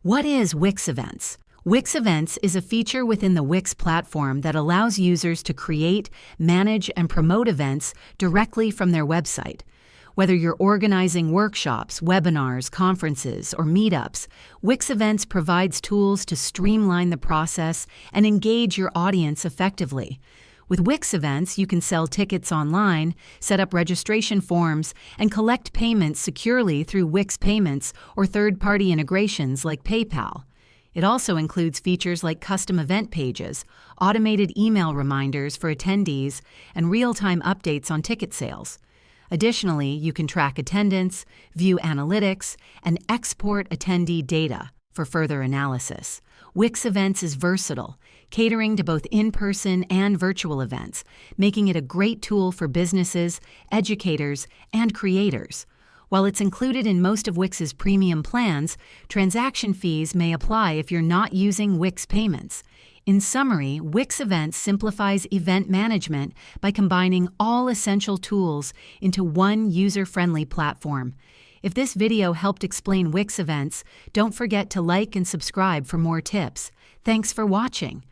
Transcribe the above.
What is Wix Events? Wix Events is a feature within the Wix platform that allows users to create, manage, and promote events directly from their website. Whether you're organizing workshops, webinars, conferences, or meetups, Wix Events provides tools to streamline the process and engage your audience effectively. With Wix Events, you can sell tickets online, set up registration forms, and collect payments securely through Wix Payments or third-party integrations like PayPal. It also includes features like custom event pages, automated email reminders for attendees, and real-time updates on ticket sales. Additionally, you can track attendance, view analytics, and export attendee data for further analysis. Wix Events is versatile, catering to both in-person and virtual events, making it a great tool for businesses, educators, and creators. While it's included in most of Wix's premium plans, transaction fees may apply if you're not using Wix Payments. In summary, Wix Events simplifies event management by combining all essential tools into one user-friendly platform. If this video helped explain Wix Events, don't forget to like and subscribe for more tips. Thanks for watching.